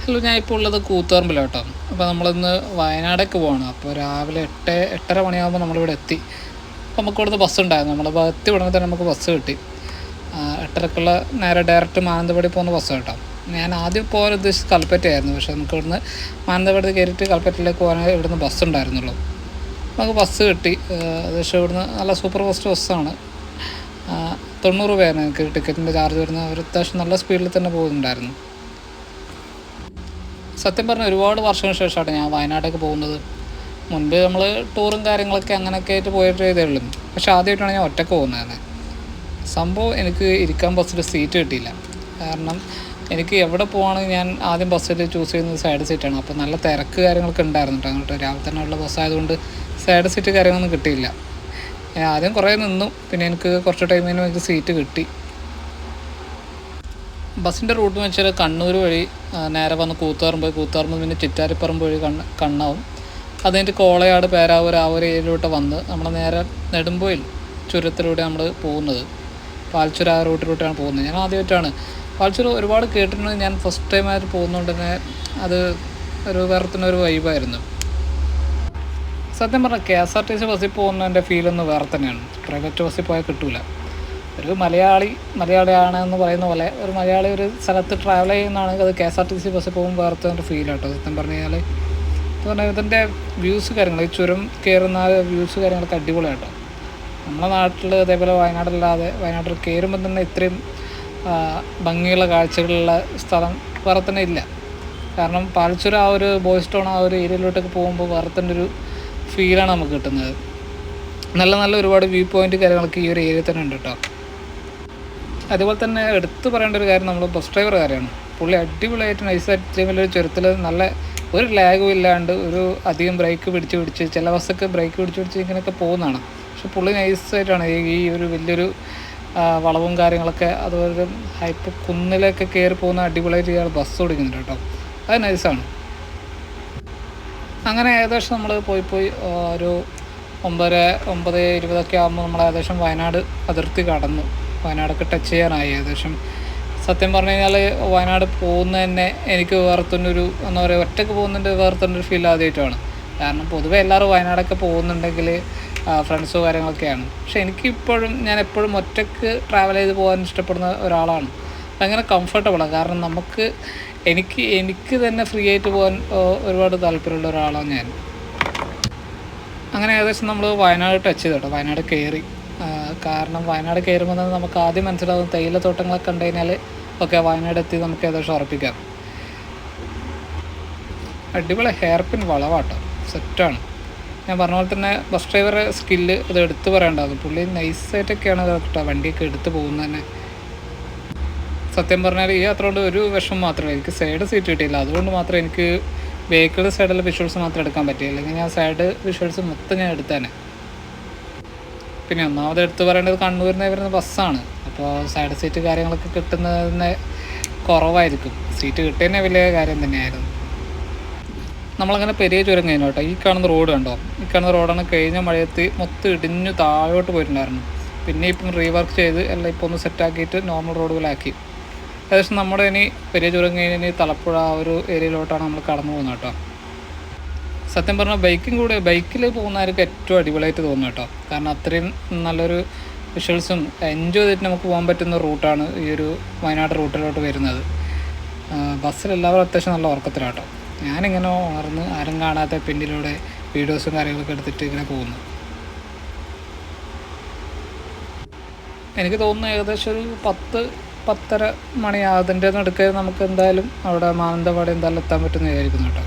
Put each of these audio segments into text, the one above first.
Hello, ഞാൻ ഇപ്പോൾ ഉള്ളത് കൂത്തുപറമ്പിലാട്ടോ. അപ്പോൾ നമ്മളിന്ന് വയനാടേക്ക് പോവാണ്. അപ്പോൾ രാവിലെ 8-8:30 മണിയാകുമ്പോൾ നമ്മളിവിടെ എത്തി. അപ്പോൾ നമുക്ക് ഇവിടുന്ന് ബസ് ഉണ്ടായിരുന്നു. നമ്മൾ എത്തി ഉടനെ തന്നെ നമുക്ക് ബസ് കിട്ടി. 8:30ക്കുള്ള നേരെ ഡയറക്റ്റ് മാനന്തവാടി പോകുന്ന ബസ് കേട്ടോ. ഞാൻ ആദ്യം പോകാൻ ഉദ്ദേശിച്ചത് കൽപ്പറ്റയായിരുന്നു. പക്ഷേ നമുക്ക് ഇവിടുന്ന് മാനന്തവാടി കയറിയിട്ട് കൽപ്പറ്റയിലേക്ക് പോകാൻ ഇവിടുന്ന് ബസ് ഉണ്ടായിരുന്നുള്ളൂ. നമുക്ക് ബസ് കിട്ടി. ഏകദേശം ഇവിടുന്ന് നല്ല സൂപ്പർ ഫാസ്റ്റ് ബസ്സാണ്. 90 രൂപയാണ് എനിക്ക് ടിക്കറ്റിൻ്റെ ചാർജ് വരുന്നത്. അവർ അത്യാവശ്യം നല്ല സ്പീഡിൽ തന്നെ പോകുന്നുണ്ടായിരുന്നു. സത്യം പറഞ്ഞാൽ ഒരുപാട് വർഷങ്ങൾക്ക് ശേഷമാണ് ഞാൻ വയനാട്ടിലേക്ക് പോകുന്നത്. മുൻപ് നമ്മൾ ടൂറും കാര്യങ്ങളൊക്കെ അങ്ങനെയൊക്കെ ആയിട്ട് പോയിട്ട് ചെയ്തേ ഉള്ളൂ. പക്ഷേ ആദ്യമായിട്ടാണ് ഞാൻ ഒറ്റയ്ക്ക് പോകുന്നത് തന്നെ. സംഭവം എനിക്ക് ഇരിക്കാൻ ബസ്സിൽ സീറ്റ് കിട്ടിയില്ല. കാരണം എനിക്ക് എവിടെ പോവുകയാണെങ്കിൽ ഞാൻ ആദ്യം ബസ്സിൽ ചൂസ് ചെയ്യുന്നത് സൈഡ് സീറ്റാണ്. അപ്പോൾ നല്ല തിരക്ക് കാര്യങ്ങളൊക്കെ ഉണ്ടായിരുന്നു കേട്ടോ. അങ്ങോട്ട് രാവിലെ തന്നെ ഉള്ള ബസ്സായതുകൊണ്ട് സൈഡ് സീറ്റ് കാര്യങ്ങളൊന്നും കിട്ടിയില്ല. ഞാൻ ആദ്യം കുറേ നിന്നു. പിന്നെ എനിക്ക് കുറച്ച് ടൈമിന് എനിക്ക് സീറ്റ് കിട്ടി. ബസ്സിൻ്റെ റൂട്ട് എന്ന് വെച്ചാൽ കണ്ണൂർ വഴി നേരെ വന്ന് കൂത്തുപറമ്പ് പിന്നെ ചിറ്റാരിപ്പറമ്പ് വഴി കണ്ണാവും. അത് കഴിഞ്ഞിട്ട് കോളയാട്, പേരാവൂർ ആ ഒരു ഏരിയയിലോട്ട് വന്ന് നമ്മൾ നേരെ നെടുമ്പോയിൽ ചുരത്തിലൂടെ നമ്മൾ പോകുന്നത്. പാൽച്ചുര ആ റൂട്ടിലൂടെയാണ് പോകുന്നത്. ഞാൻ ആദ്യമായിട്ടാണ് പാൽച്ചുര ഒരുപാട് കേട്ടിട്ടുണ്ട്. ഞാൻ ഫസ്റ്റ് ടൈമായിട്ട് പോകുന്നതുകൊണ്ട് തന്നെ അത് ഒരു വേറെ തന്നെ ഒരു വൈബായിരുന്നു. സത്യം പറഞ്ഞാൽ KSRTC ബസ്സിൽ പോകുന്നതിൻ്റെ ഫീലൊന്ന് വേറെ തന്നെയാണ്. പ്രൈവറ്റ് ബസ്സിൽ പോയാൽ കിട്ടില്ല. ഒരു മലയാളിയാണെന്ന് പറയുന്ന പോലെ ഒരു മലയാളി ഒരു സ്ഥലത്ത് ട്രാവൽ ചെയ്യുന്നതാണെങ്കിൽ അത് KSRTC ബസ്സിൽ പോകുമ്പോൾ വേറെ തന്നെ ഫീൽ കേട്ടോ. സത്യം പറഞ്ഞു കഴിഞ്ഞാൽ പറഞ്ഞാൽ ഇതിൻ്റെ വ്യൂസ് കാര്യങ്ങൾ, ഈ ചുരം കയറുന്ന വ്യൂസ് കാര്യങ്ങളൊക്കെ അടിപൊളിയാട്ടോ. നമ്മുടെ നാട്ടിൽ അതേപോലെ വയനാട്ടിൽ കയറുമ്പോൾ തന്നെ ഇത്രയും ഭംഗിയുള്ള കാഴ്ചകളുള്ള സ്ഥലം വേറെ തന്നെ ഇല്ല. കാരണം പാൽച്ചുര ആ ഒരു ബോയ്സ് ടൗൺ ആ ഒരു ഏരിയയിലോട്ടൊക്കെ പോകുമ്പോൾ വേറെ തന്നെ ഒരു ഫീലാണ് നമുക്ക് കിട്ടുന്നത്. നല്ല ഒരുപാട് വ്യൂ പോയിൻ്റ് കാര്യങ്ങളൊക്കെ ഈ ഒരു ഏരിയയിൽ തന്നെ ഉണ്ട് കേട്ടോ. അതുപോലെ തന്നെ എടുത്തു പറയേണ്ട ഒരു കാര്യം നമ്മൾ ബസ് ഡ്രൈവർ കാര്യമാണ്. പുള്ളി അടിപൊളിയായിട്ട് നൈസായിട്ട് ഇത്രയും വലിയൊരു ചുരത്തിൽ നല്ല ഒരു ലാഗും ഇല്ലാണ്ട് ഒരു അധികം ബ്രേക്ക് പിടിച്ച് ചില ബസ്സൊക്കെ ബ്രേക്ക് പിടിച്ച് ഇങ്ങനെയൊക്കെ പോകുന്നതാണ്. പക്ഷെ പുള്ളി നൈസായിട്ടാണ് ഈ ഒരു വലിയൊരു വളവും കാര്യങ്ങളൊക്കെ അതുപോലെ ഹൈപ്പ് കുന്നിലൊക്കെ കയറി പോകുന്ന അടിപൊളിയായിട്ട് ഇയാൾ ബസ് ഓടിക്കുന്നുണ്ട് കേട്ടോ. അത് നൈസാണ്. അങ്ങനെ ഏകദേശം നമ്മൾ പോയി ഒരു 9-9:20 ആകുമ്പോൾ നമ്മൾ ഏകദേശം വയനാട് അതിർത്തി കടന്നു. വയനാടൊക്കെ ടച്ച് ചെയ്യാനായി ഏകദേശം. സത്യം പറഞ്ഞു കഴിഞ്ഞാൽ വയനാട് പോകുന്നത് തന്നെ എനിക്ക് വേറെ തന്നെ ഒരു എന്താ പറയുക, ഒറ്റയ്ക്ക് പോകുന്നതിൻ്റെ വേറെ തന്നെ ഒരു ഫീൽ ആദ്യമായിട്ടാണ്. കാരണം പൊതുവെ എല്ലാവരും വയനാടൊക്കെ പോകുന്നുണ്ടെങ്കിൽ ഫ്രണ്ട്സോ കാര്യങ്ങളൊക്കെയാണ്. പക്ഷെ ഞാൻ എപ്പോഴും ഒറ്റയ്ക്ക് ട്രാവൽ ചെയ്ത് പോകാൻ ഇഷ്ടപ്പെടുന്ന ഒരാളാണ്. ഭയങ്കര കംഫർട്ടബിളാണ്. കാരണം എനിക്ക് തന്നെ ഫ്രീ ആയിട്ട് പോകാൻ ഒരുപാട് താല്പര്യമുള്ള ഒരാളാണ് ഞാൻ. അങ്ങനെ ഏകദേശം നമ്മൾ വയനാട് ടച്ച് ചെയ്തു കേട്ടോ. വയനാട് കയറി. കാരണം വയനാട് കയറുമ്പോൾ തന്നെ നമുക്ക് ആദ്യം മനസ്സിലാവും തേയിലത്തോട്ടങ്ങളൊക്കെ കണ്ടു കഴിഞ്ഞാൽ ഓക്കെ വയനാട് എത്തി നമുക്ക് ഏകദേശം ഉറപ്പിക്കാം. അടിപൊളി ഹെയർ പിൻ വളവാട്ടോ, സെറ്റാണ്. ഞാൻ പറഞ്ഞ പോലെ തന്നെ ബസ് ഡ്രൈവറെ സ്കില്ല് അത് എടുത്ത് പറയേണ്ടത്. പുള്ളി നൈസായിട്ടൊക്കെയാണ് കേട്ടോ വണ്ടിയൊക്കെ എടുത്ത് പോകുന്നത് തന്നെ. സത്യം പറഞ്ഞാൽ ഈ യാത്ര കൊണ്ട് ഒരു വിഷമം മാത്രമേ, എനിക്ക് സൈഡ് സീറ്റ് കിട്ടിയില്ല. അതുകൊണ്ട് മാത്രമേ എനിക്ക് വെഹിക്കിൾ സൈഡിലെ വിഷ്വൽസ് മാത്രം എടുക്കാൻ പറ്റിയില്ല. അല്ലെങ്കിൽ ഞാൻ സൈഡ് വിഷ്വൽസ് മൊത്തം ഞാൻ എടുത്തേനെ. പിന്നെ ഒന്നാമത് എടുത്ത് പറയേണ്ടത് കണ്ണൂരിൽ വരുന്ന ബസ്സാണ്. അപ്പോൾ സൈഡ് സീറ്റ് കാര്യങ്ങളൊക്കെ കിട്ടുന്നതിന് കുറവായിരിക്കും. സീറ്റ് കിട്ടിയതന്നെ വലിയ കാര്യം തന്നെയായിരുന്നു. നമ്മളങ്ങനെ പെരിയ ചുരം കഴിഞ്ഞു കേട്ടോ. ഈ കാണുന്ന റോഡ് കണ്ടോ, ഈ കാണുന്ന റോഡാണ് കഴിഞ്ഞ മഴയത്ത് മൊത്തം ഇടിഞ്ഞു താഴോട്ട് പോയിട്ടുണ്ടായിരുന്നു. പിന്നെ ഇപ്പം റീവർക്ക് ചെയ്ത് എല്ലാം ഇപ്പോൾ ഒന്ന് സെറ്റാക്കിയിട്ട് നോർമൽ റോഡുകളാക്കി. ഏകദേശം നമ്മുടെ ഇനി പെരിയ ചുരം കഴിഞ്ഞ് തലപ്പുഴ ആ ഒരു ഏരിയയിലോട്ടാണ് നമ്മൾ കടന്നു പോകുന്നത് കേട്ടോ. സത്യം പറഞ്ഞാൽ ബൈക്കിൽ പോകുന്നവർക്ക് ഏറ്റവും അടിപൊളിയായിട്ട് തോന്നും കേട്ടോ. കാരണം അത്രയും നല്ലൊരു വിഷ്വൽസും എൻജോയ് ചെയ്തിട്ട് നമുക്ക് പോകാൻ പറ്റുന്ന റൂട്ടാണ് ഈ ഒരു വയനാട് റൂട്ടിലോട്ട് വരുന്നത്. ബസ്സിലെല്ലാവരും അത്യാവശ്യം നല്ല ഉറക്കത്തിലാട്ടോ. ഞാനിങ്ങനെ ഉണർന്ന് ആരും കാണാത്ത പിന്നിലൂടെ വീഡിയോസും കാര്യങ്ങളൊക്കെ എടുത്തിട്ട് ഇങ്ങനെ പോകുന്നു. എനിക്ക് തോന്നുന്നു ഏകദേശം ഒരു 10-10:30 മണിയാകുന്നതിൻ്റെ നടുക്ക് നമുക്ക് എന്തായാലും അവിടെ മാനന്തവാടി എന്തായാലും എത്താൻ പറ്റുമെന്ന് വിചാരിക്കുന്നു കേട്ടോ.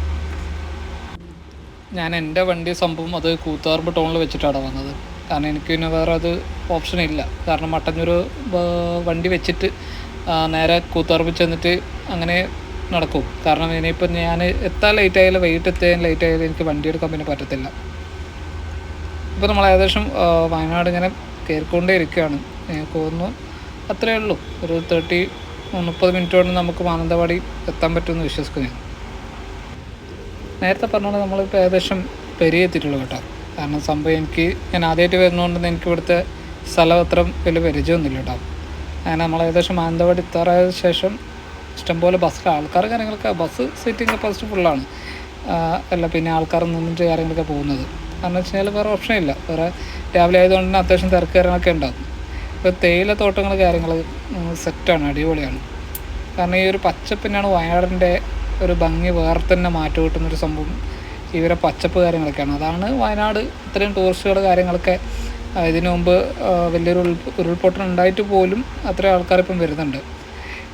ഞാൻ എൻ്റെ വണ്ടി സംഭവം അത് കൂത്തുപറമ്പ് ടൗണിൽ വെച്ചിട്ടാണ് വന്നത്. കാരണം എനിക്ക് പിന്നെ വേറെ അത് ഓപ്ഷൻ ഇല്ല. കാരണം മട്ടന്നൂർ വണ്ടി വെച്ചിട്ട് നേരെ കൂത്തുപറമ്പിൽ ചെന്നിട്ട് അങ്ങനെ നടക്കും. കാരണം ഇനിയിപ്പോൾ ഞാൻ എത്താൻ ലേറ്റ് ആയാലും വൈകിട്ട് എത്താൻ ലേറ്റ് ആയാലും എനിക്ക് വണ്ടി എടുക്കാൻ പിന്നെ പറ്റത്തില്ല. ഇപ്പോൾ നമ്മൾ ഏകദേശം വയനാട് ഇങ്ങനെ കയറിക്കൊണ്ടേ ഇരിക്കുകയാണ്. എനിക്ക് തോന്നുന്നു അത്രയേ ഉള്ളൂ. ഒരു 30 മിനിറ്റ് കൊണ്ട് നമുക്ക് മാനന്തവാടി എത്താൻ പറ്റുമെന്ന് വിശ്വസിക്കുന്നു. നേരത്തെ പറഞ്ഞാൽ നമ്മളിപ്പോൾ ഏകദേശം പെരിയ എത്തിയിട്ടുള്ളൂ കേട്ടോ. കാരണം സംഭവം ഞാൻ ആദ്യമായിട്ട് വരുന്നതുകൊണ്ട് എനിക്ക് ഇവിടുത്തെ സ്ഥലം അത്ര വലിയ പരിചയമൊന്നുമില്ല കേട്ടോ. അങ്ങനെ നമ്മൾ ഏകദേശം മാനന്തവാടി എത്താറായ ശേഷം ഇഷ്ടംപോലെ ബസ്സിൽ ആൾക്കാർ കാര്യങ്ങളൊക്കെ ബസ് സീറ്റിംഗ് കപ്പാസിറ്റി ഫുള്ളാണ്. അല്ല പിന്നെ ആൾക്കാർ നിന്നിട്ട് കാര്യങ്ങളൊക്കെ പോകുന്നത്. കാരണം വെച്ച് കഴിഞ്ഞാൽ വേറെ ഓപ്ഷൻ ഇല്ല. വേറെ രാവിലെ ആയതുകൊണ്ട് തന്നെ അത്യാവശ്യം തിരക്ക് കാര്യങ്ങളൊക്കെ ഉണ്ടാകും. ഇപ്പോൾ തേയില തോട്ടങ്ങൾ കാര്യങ്ങൾ സെറ്റാണ്, അടിപൊളിയാണ്. കാരണം ഈ ഒരു പച്ചപ്പിനാണ് വയനാടിൻ്റെ ഒരു ഭംഗി വേറെ തന്നെ മാറ്റം കിട്ടുന്നൊരു സംഭവം. ഇവരെ പച്ചപ്പ് കാര്യങ്ങളൊക്കെയാണ്. അതാണ് വയനാട് ഇത്രയും ടൂറിസ്റ്റുകൾ കാര്യങ്ങളൊക്കെ ഇതിനു മുമ്പ് വലിയൊരു ഉരുൾപൊട്ടൽ ഉണ്ടായിട്ട് പോലും അത്രയും ആൾക്കാരിപ്പം വരുന്നുണ്ട്.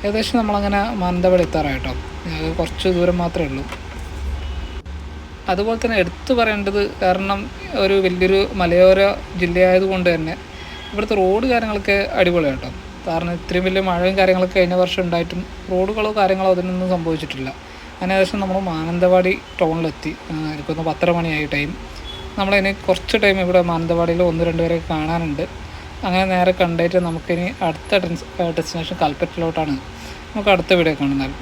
ഏകദേശം നമ്മളങ്ങനെ മാനന്തവാടി എത്താറായിട്ടോ, കുറച്ച് ദൂരം മാത്രമേ ഉള്ളൂ. അതുപോലെ തന്നെ എടുത്തു പറയേണ്ടത്, കാരണം ഒരു വലിയൊരു മലയോര ജില്ലയായതുകൊണ്ട് തന്നെ ഇവിടുത്തെ റോഡ് കാര്യങ്ങളൊക്കെ അടിപൊളിയാണ് കേട്ടോ. കാരണം ഇത്രയും വലിയ മഴയും കാര്യങ്ങളൊക്കെ കഴിഞ്ഞ വർഷം ഉണ്ടായിട്ടും റോഡുകളോ കാര്യങ്ങളോ അതിനൊന്നും സംഭവിച്ചിട്ടില്ല. അങ്ങനെ ഏകദേശം നമ്മൾ മാനന്തവാടി ടൗണിലെത്തി. എനിക്കൊന്ന് 10:30 മണിയായി ടൈം. നമ്മളതിന് കുറച്ച് ടൈം ഇവിടെ മാനന്തവാടിയിൽ 1-2 പേരെ കാണാനുണ്ട്. അങ്ങനെ നേരെ കണ്ടിട്ട് നമുക്കിനി അടുത്ത ഡെസ്റ്റിനേഷൻ കൽപ്പറ്റയിലോട്ടാണ്. നമുക്ക് അടുത്ത വീഡിയോ കാണുന്നത്.